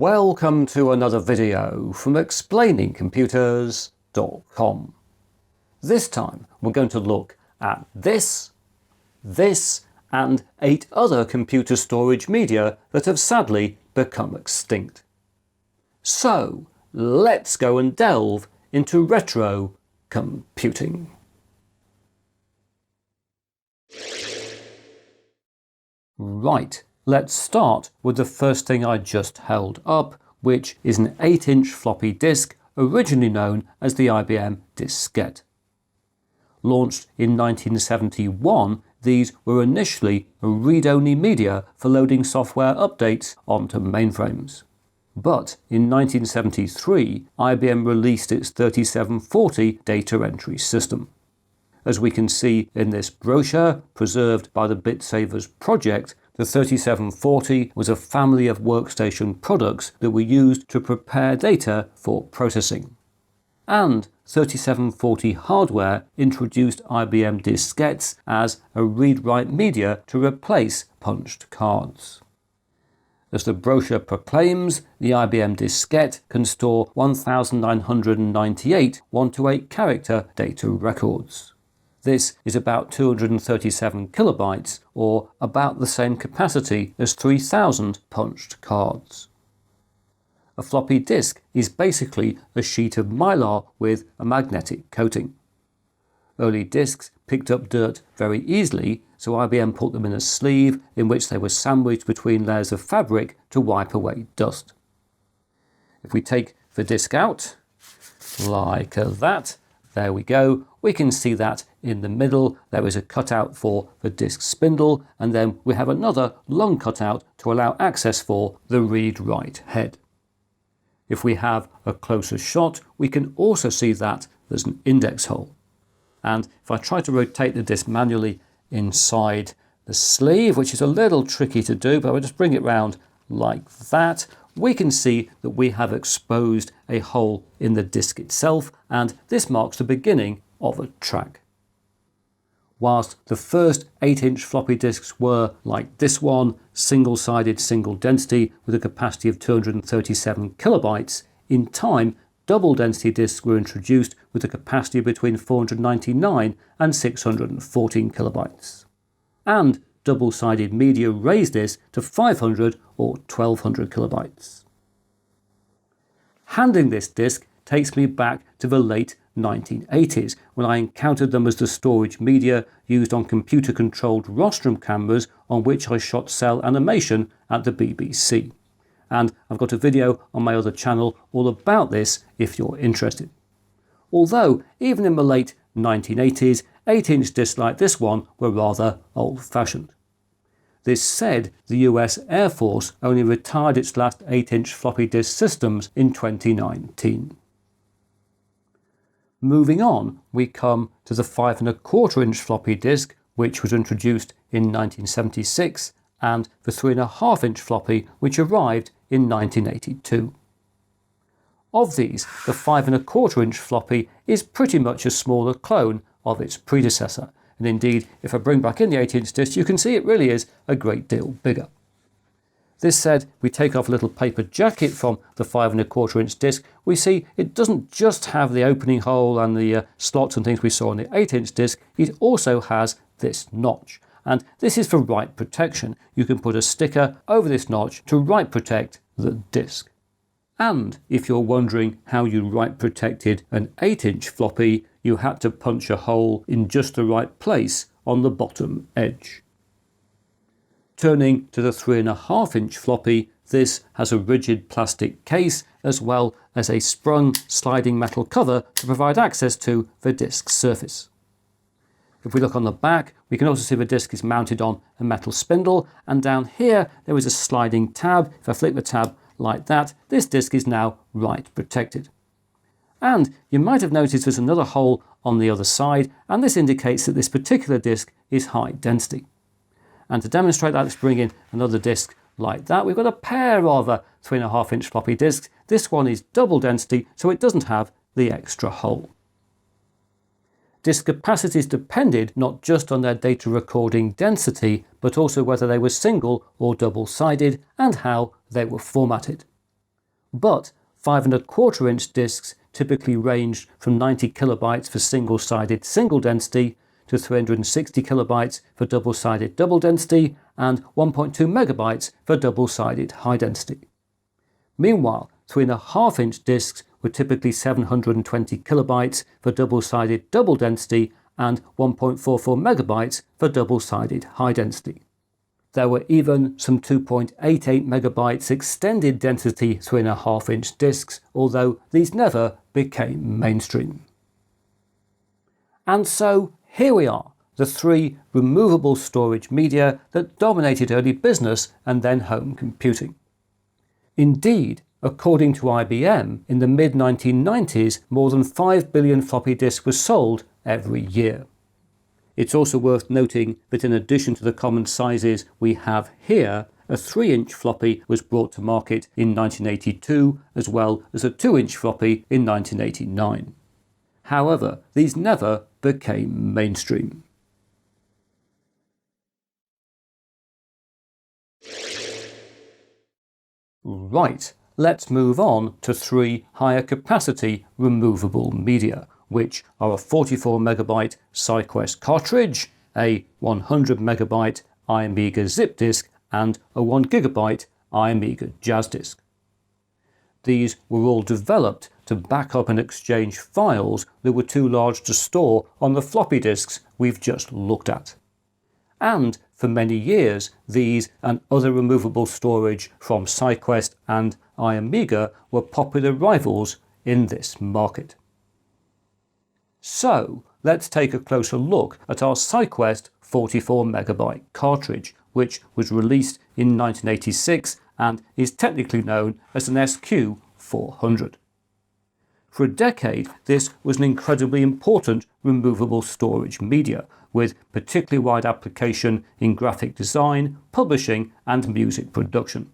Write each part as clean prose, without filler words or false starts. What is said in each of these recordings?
Welcome to another video from explainingcomputers.com. This time we're going to look at this, and 8 other computer storage media that have sadly become extinct. So let's go and delve into retro computing. Right. Let's start with the first thing I just held up, which is an 8-inch floppy disk originally known as the IBM diskette. Launched in 1971, these were initially a read-only media for loading software updates onto mainframes. But in 1973, IBM released its 3740 data entry system. As we can see in this brochure, preserved by the BitSavers project, the 3740 was a family of workstation products that were used to prepare data for processing. And 3740 hardware introduced IBM diskettes as a read-write media to replace punched cards. As the brochure proclaims, the IBM diskette can store 1998 1-to-8 character data records. This is about 237 kilobytes, or about the same capacity as 3,000 punched cards. A floppy disk is basically a sheet of mylar with a magnetic coating. Early disks picked up dirt very easily, so IBM put them in a sleeve in which they were sandwiched between layers of fabric to wipe away dust. If we take the disk out, like that, there we go, we can see that in the middle there is a cutout for the disk spindle, and then we have another long cutout to allow access for the read-write head. If we have a closer shot, we can also see that there's an index hole. And if I try to rotate the disk manually inside the sleeve, which is a little tricky to do, but I'll just bring it round like that, we can see that we have exposed a hole in the disk itself, and this marks the beginning of a track. Whilst the first 8-inch floppy disks were, like this one, single-sided, single-density with a capacity of 237 kilobytes, in time double-density disks were introduced with a capacity between 499 and 614 kilobytes. And double-sided media raised this to 500 or 1200 kilobytes. Handling this disk takes me back to the late 1980s, when I encountered them as the storage media used on computer-controlled rostrum cameras on which I shot cell animation at the BBC. And I've got a video on my other channel all about this if you're interested. Although, even in the late 1980s, 8-inch discs like this one were rather old-fashioned. This said, the US Air Force only retired its last 8-inch floppy disk systems in 2019. Moving on, we come to the 5¼ floppy disk, which was introduced in 1976, and the 3½ floppy, which arrived in 1982. Of these, the 5¼ floppy is pretty much a smaller clone of its predecessor, and indeed, if I bring back in the 8-inch disc, you can see it really is a great deal bigger. This said, we take off a little paper jacket from the 5¼ disc, we see it doesn't just have the opening hole and the slots and things we saw on the 8-inch disc, it also has this notch. And this is for write protection. You can put a sticker over this notch to write protect the disc. And if you're wondering how you write protected an 8-inch floppy, you had to punch a hole in just the right place on the bottom edge. Turning to the 3½ floppy, this has a rigid plastic case as well as a sprung sliding metal cover to provide access to the disk's surface. If we look on the back, we can also see the disk is mounted on a metal spindle, and down here there is a sliding tab. If I flick the tab like that, this disk is now write protected. And you might have noticed there's another hole on the other side, and this indicates that this particular disk is high density. And to demonstrate that, let's bring in another disk like that. We've got a pair of 3½ floppy disks. This one is double density, so it doesn't have the extra hole. Disk capacities depended not just on their data recording density, but also whether they were single or double-sided and how they were formatted. But 5¼ inch discs typically ranged from 90 kilobytes for single-sided single density to 360 kilobytes for double-sided double density and 1.2 megabytes for double-sided high density. Meanwhile, 3.5-inch discs were typically 720 kilobytes for double-sided double density and 1.44 megabytes for double-sided high density. There were even some 2.88 megabytes extended density 3.5-inch discs, although these never became mainstream. And so here we are, the three removable storage media that dominated early business and then home computing. Indeed, according to IBM, in the mid-1990s, more than 5 billion floppy disks were sold every year. It's also worth noting that in addition to the common sizes we have here, a 3-inch floppy was brought to market in 1982, as well as a 2-inch floppy in 1989. However, these never became mainstream. Right, let's move on to three higher capacity removable media, which are a 44 megabyte SyQuest cartridge, a 100 megabyte Iomega zip disk, and a 1 gigabyte Iomega jazz disk. These were all developed to back up and exchange files that were too large to store on the floppy disks we've just looked at. And for many years, these and other removable storage from SyQuest and Iomega were popular rivals in this market. So, let's take a closer look at our SyQuest 44 megabyte cartridge, which was released in 1986 and is technically known as an SQ400. For a decade, this was an incredibly important removable storage media, with particularly wide application in graphic design, publishing, and music production.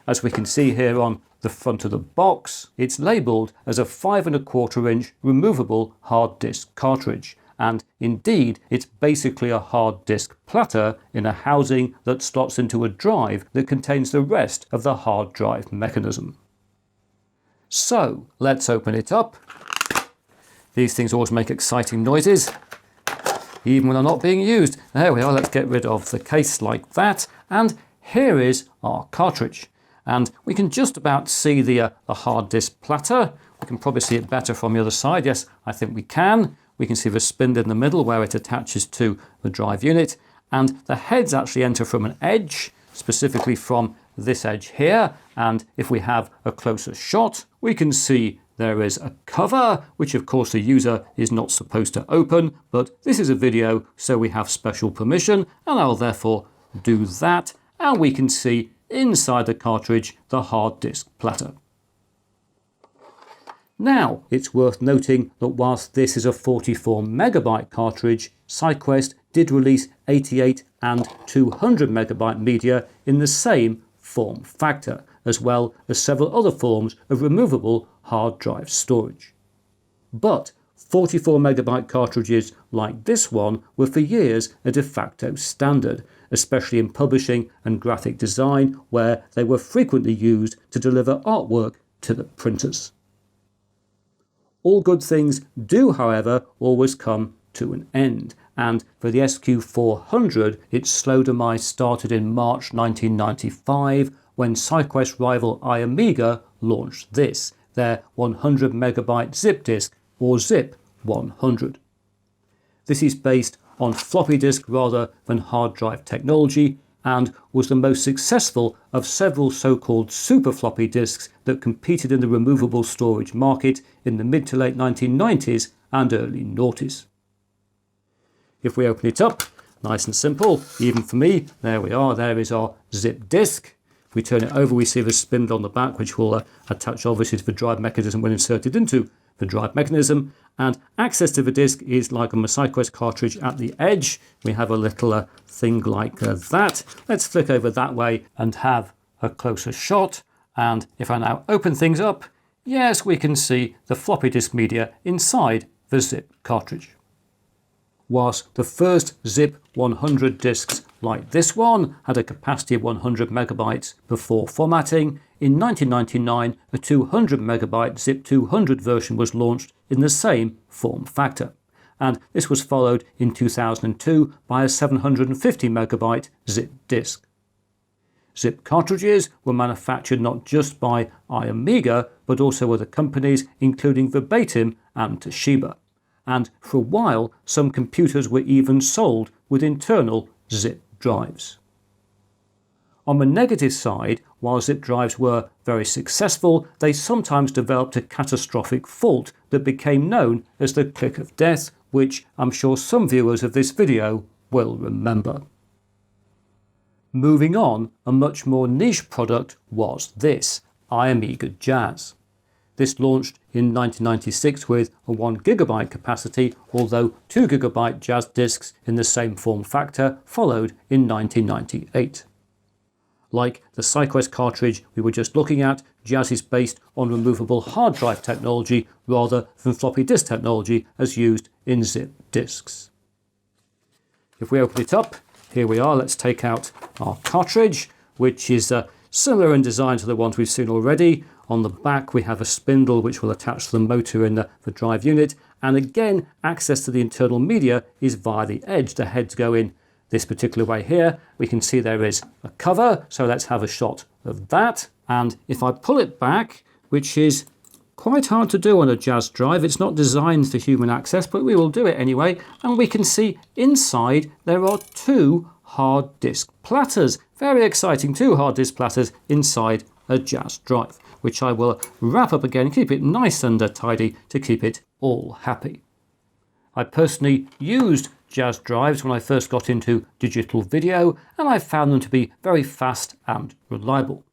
As we can see here on the front of the box, it's labelled as a 5¼ inch removable hard disk cartridge, and indeed it's basically a hard disk platter in a housing that slots into a drive that contains the rest of the hard drive mechanism. So let's open it up. These things always make exciting noises, even when they're not being used. There we are, let's get rid of the case like that, and here is our cartridge. And we can just about see the hard disk platter. We can probably see it better from the other side. Yes, I think we can. We can see the spindle in the middle where it attaches to the drive unit. And the heads actually enter from an edge, specifically from this edge here. And if we have a closer shot, we can see there is a cover, which of course the user is not supposed to open, but this is a video, so we have special permission, and I'll therefore do that. And we can see inside the cartridge the hard disk platter. Now, it's worth noting that whilst this is a 44 megabyte cartridge, SyQuest did release 88 and 200 megabyte media in the same form factor, as well as several other forms of removable hard drive storage. But 44 megabyte cartridges like this one were for years a de facto standard, especially in publishing and graphic design, where they were frequently used to deliver artwork to the printers. All good things do, however, always come to an end, and for the SQ400, its slow demise started in March 1995 when SyQuest rival Iomega launched this, their 100 megabyte zip disk, or ZIP 100. This is based on floppy disk rather than hard drive technology, and was the most successful of several so-called super floppy disks that competed in the removable storage market in the mid to late 1990s and early noughties. If we open it up, nice and simple, even for me, there we are, there is our zip disk. If we turn it over, we see the spindle on the back, which will attach obviously to the drive mechanism when inserted into the drive mechanism, and access to the disk is like on the SyQuest cartridge at the edge. We have a little thing like that. Let's flick over that way and have a closer shot, and if I now open things up, yes, we can see the floppy disk media inside the zip cartridge. whilst the first ZIP 100 discs like this one had a capacity of 100 megabytes before formatting, in 1999 a 200 megabyte ZIP 200 version was launched in the same form factor, and this was followed in 2002 by a 750 megabyte ZIP disk. ZIP cartridges were manufactured not just by Iomega but also other companies including Verbatim and Toshiba, and for a while some computers were even sold with internal ZIP drives. On the negative side, while ZIP drives were very successful, they sometimes developed a catastrophic fault that became known as the click of death, which I'm sure some viewers of this video will remember. Moving on, a much more niche product was this, Iomega Jazz. This launched in 1996 with a 1 GB capacity, although 2 GB Jazz discs in the same form factor followed in 1998. Like the SyQuest cartridge we were just looking at, Jazz is based on removable hard drive technology rather than floppy disk technology as used in ZIP disks. If we open it up, here we are. Let's take out our cartridge, which is similar in design to the ones we've seen already. On the back we have a spindle which will attach to the motor in the drive unit, and again access to the internal media is via the edge. The heads go in this particular way here. We can see there is a cover, so let's have a shot of that. And if I pull it back, which is quite hard to do on a Jazz drive, it's not designed for human access, but we will do it anyway, and we can see inside there are 2 hard disk platters. Very exciting, 2 hard disk platters inside a Jazz drive, which I will wrap up again, keep it nice and tidy to keep it all happy. I personally used Jazz drives when I first got into digital video, and I found them to be very fast and reliable.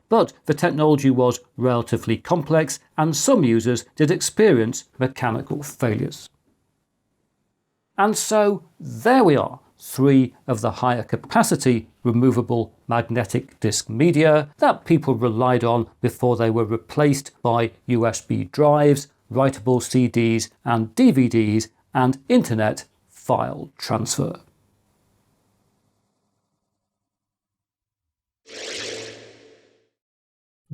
But the technology was relatively complex, and some users did experience mechanical failures. And so there we are, 3 of the higher capacity removable magnetic disk media that people relied on before they were replaced by USB drives, writable CDs and DVDs, and internet file transfer.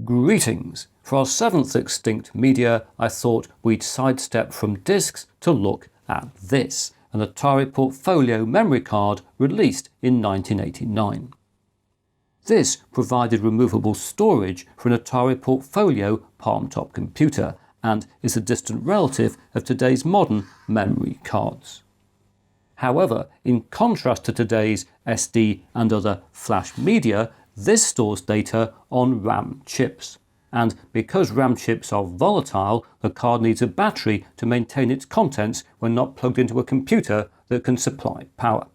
Greetings! For our 7th extinct media, I thought we'd sidestep from discs to look at this, an Atari Portfolio memory card released in 1989. This provided removable storage for an Atari Portfolio palm-top computer and is a distant relative of today's modern memory cards. However, in contrast to today's SD and other flash media, this stores data on RAM chips. And because RAM chips are volatile, the card needs a battery to maintain its contents when not plugged into a computer that can supply power.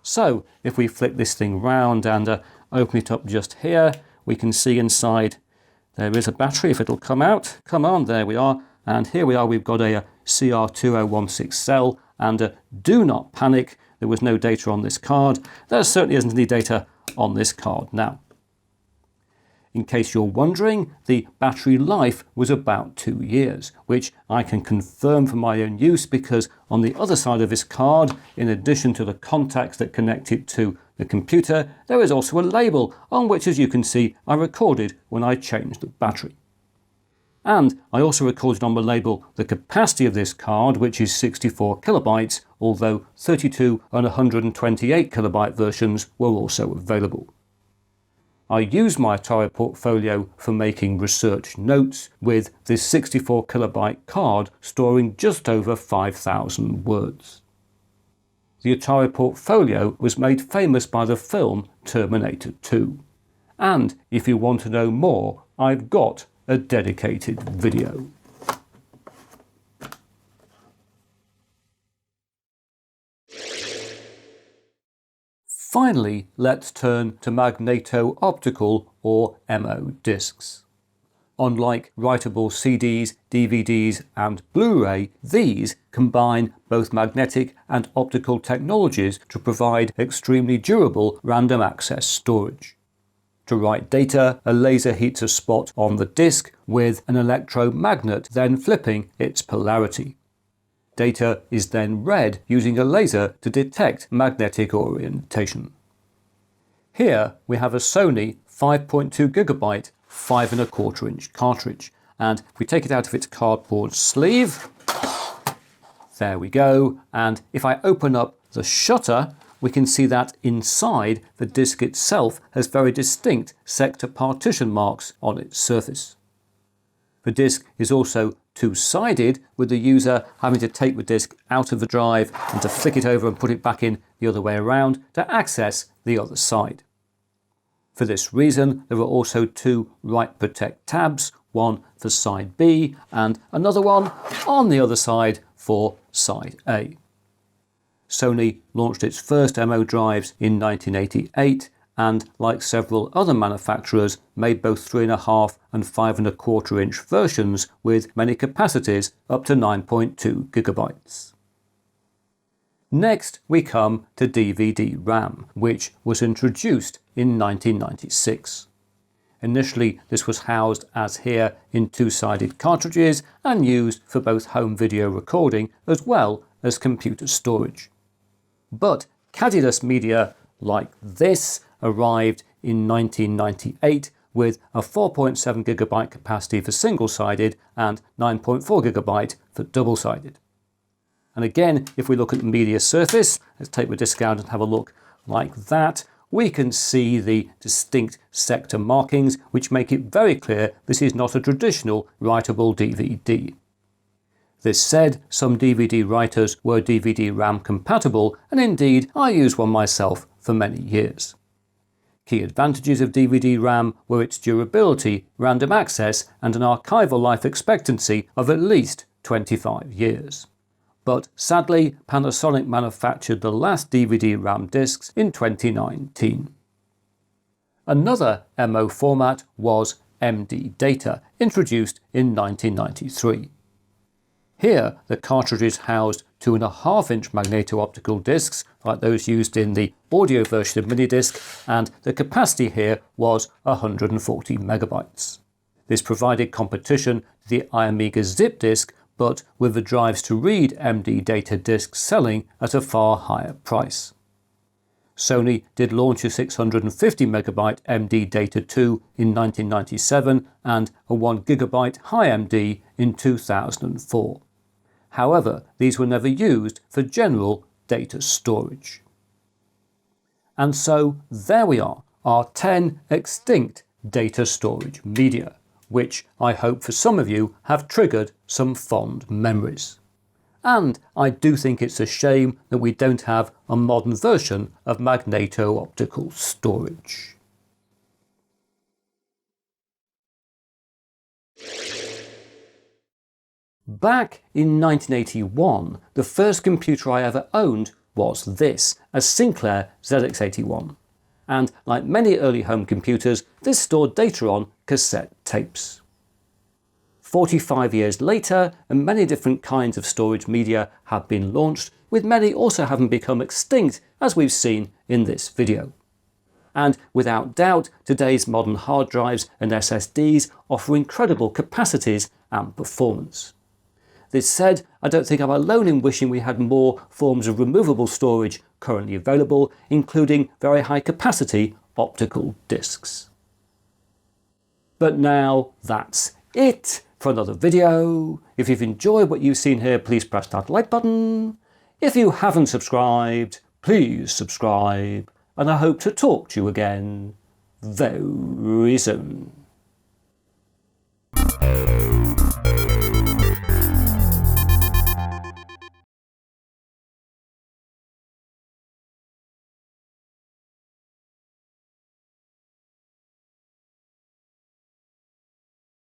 So, if we flick this thing round and open it up just here, we can see inside there is a battery, if it'll come out. Come on, there we are. And here we are, we've got a CR2016 cell, and do not panic, there was no data on this card. There certainly isn't any data on this card now. In case you're wondering, the battery life was about 2 years, which I can confirm for my own use because on the other side of this card, in addition to the contacts that connect it to the computer, there is also a label on which, as you can see, I recorded when I changed the battery. And I also recorded on the label the capacity of this card, which is 64 kilobytes, although 32 and 128 kilobyte versions were also available. I used my Atari Portfolio for making research notes, with this 64 kilobyte card storing just over 5,000 words. The Atari Portfolio was made famous by the film Terminator 2. And if you want to know more, I've got a dedicated video. Finally, let's turn to Magneto-Optical or MO discs. Unlike writable CDs, DVDs and Blu-ray, these combine both magnetic and optical technologies to provide extremely durable random access storage. To write data, a laser heats a spot on the disc with an electromagnet then flipping its polarity. Data is then read using a laser to detect magnetic orientation. Here we have a Sony 5.2GB 5¼ cartridge, and if we take it out of its cardboard sleeve, there we go, and if I open up the shutter, we can see that inside the disc itself has very distinct sector partition marks on its surface. The disc is also two-sided, with the user having to take the disc out of the drive and to flick it over and put it back in the other way around to access the other side. For this reason, there are also two Write Protect tabs, one for side B and another one on the other side for side A. Sony launched its first MO drives in 1988 and, like several other manufacturers, made both 3.5 and 5¼ versions with many capacities up to 9.2GB. Next we come to DVD-RAM, which was introduced in 1996. Initially this was housed as here in two-sided cartridges and used for both home video recording as well as computer storage. But caddiless media like this arrived in 1998 with a 4.7GB capacity for single-sided and 9.4GB for double-sided. And again, if we look at the media surface, let's take the disc out and have a look like that, we can see the distinct sector markings which make it very clear this is not a traditional writable DVD. This said, some DVD writers were DVD-RAM compatible, and indeed I used one myself for many years. Key advantages of DVD-RAM were its durability, random access and an archival life expectancy of at least 25 years. But sadly, Panasonic manufactured the last DVD-RAM discs in 2019. Another MO format was MD data, introduced in 1993. Here, the cartridges housed 2.5-inch Magneto-Optical discs, like those used in the audio version of Minidisc, and the capacity here was 140 megabytes. This provided competition to the Iomega zip disk, but with the drives to read MD data discs selling at a far higher price. Sony did launch a 650 megabyte MD Data 2 in 1997 and a 1GB High MD in 2004. However, these were never used for general data storage. And so there we are, our 10 extinct data storage media, which I hope for some of you have triggered some fond memories. And I do think it's a shame that we don't have a modern version of Magneto-Optical storage. Back in 1981, the first computer I ever owned was this, a Sinclair ZX81. And like many early home computers, this stored data on cassette tapes. 45 years later, and many different kinds of storage media have been launched, with many also having become extinct, as we've seen in this video. And without doubt, today's modern hard drives and SSDs offer incredible capacities and performance. This said, I don't think I'm alone in wishing we had more forms of removable storage currently available, including very high capacity optical discs. But now that's it for another video. If you've enjoyed what you've seen here, please press that like button. If you haven't subscribed, please subscribe, and I hope to talk to you again very soon.